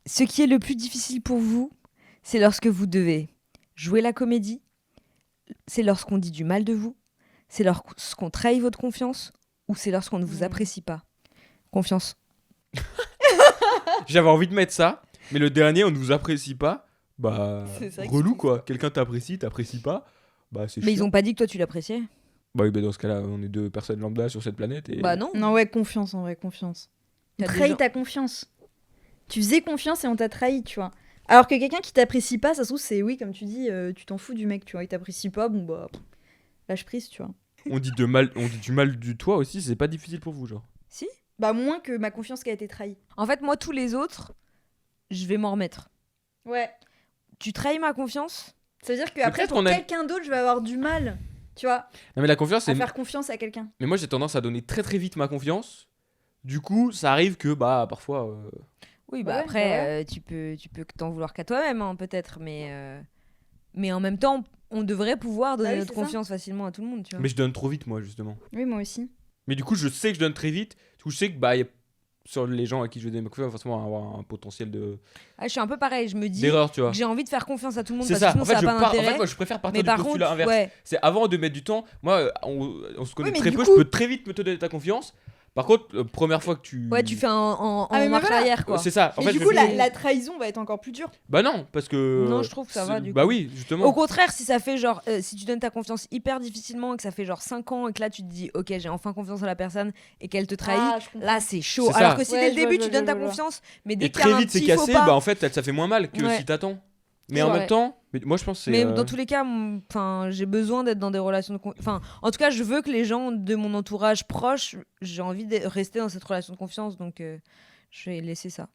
Ce qui est le plus difficile pour vous, c'est lorsque vous devez jouer la comédie, c'est lorsqu'on dit du mal de vous, c'est lorsqu'on trahit votre confiance ou c'est lorsqu'on ne vous apprécie pas. Confiance. J'avais envie de mettre ça, mais le dernier, on ne vous apprécie pas. Bah, C'est ça qui relou fait quoi. Quelqu'un t'apprécie pas. Bah, c'est Mais ils chiant. ont pas dit que toi tu l'appréciais. Bah oui, bah dans ce cas-là, on est deux personnes lambda sur cette planète. Et... Bah non. Non, ouais, confiance, en vrai, confiance. On T'as des trahit gens- ta confiance. Tu faisais confiance et on t'a trahi, tu vois. Alors que quelqu'un qui t'apprécie pas, ça se trouve, c'est oui, comme tu dis, tu t'en fous du mec, tu vois. Il t'apprécie pas, bon bah, lâche prise, tu vois. on dit du mal du toi aussi, c'est pas difficile pour vous, genre. Si. Bah, moins que ma confiance qui a été trahie. En fait, moi, tous les autres, je vais m'en remettre. Ouais. Tu trahis ma confiance. Ça veut dire qu'après, peut-être pour qu'on a- quelqu'un d'autre, je vais avoir du mal, tu vois, Non, mais la confiance, c'est. à faire confiance à quelqu'un. Mais moi, j'ai tendance à donner très très vite ma confiance. Du coup, ça arrive que, bah, parfois. Oui, bah Ouais, après, bah ouais. tu peux t'en vouloir qu'à toi-même, hein, peut-être, mais en même temps, on devrait pouvoir donner Bah oui, notre c'est ça. confiance facilement à tout le monde, tu vois. Mais je donne trop vite, moi, justement. Oui, moi aussi. Mais du coup, je sais que je donne très vite. Du coup, je sais que, bah, sur les gens à qui je donne ma confiance, forcément avoir un potentiel Ah, je suis un peu pareil, je me dis d'erreur, tu vois. que j'ai envie de faire confiance à tout le monde C'est parce ça. que sinon En fait, ça n'a pas en d'intérêt. fait, moi, je préfère partir Mais du par postulat contre, inverse. ouais. C'est avant de mettre du temps. Moi, on se connaît Oui, mais très du peu. coup- Je peux très vite me te donner ta confiance. Par contre, première fois que tu. Ouais, tu fais en Ah, mais marche voilà. arrière, quoi. C'est ça. En Mais fait, du je coup, fais- la trahison va être encore plus dure. Bah non, parce que. Non, je trouve que ça va, du Bah coup. oui, justement. Au contraire, si ça fait genre, si tu donnes ta confiance hyper difficilement et que ça fait genre 5 ans et que là tu te dis, ok, j'ai enfin confiance en la personne et qu'elle te trahit, Ah, je comprends. là c'est chaud. C'est ça. Alors que si Ouais, dès le je vois, début je tu vois, donnes ta je vois. confiance, mais dès Et qu'il y a très un vite, c'est petit faux cassé. pas, Bah en fait, ça fait moins mal que Ouais. si t'attends. Mais C'est en vrai. même temps, moi je pense que c'est. mais dans tous les cas, enfin, j'ai besoin d'être dans des relations de enfin, en tout cas, je veux que les gens de mon entourage proche, j'ai envie de rester dans cette relation de confiance, donc je vais laisser ça.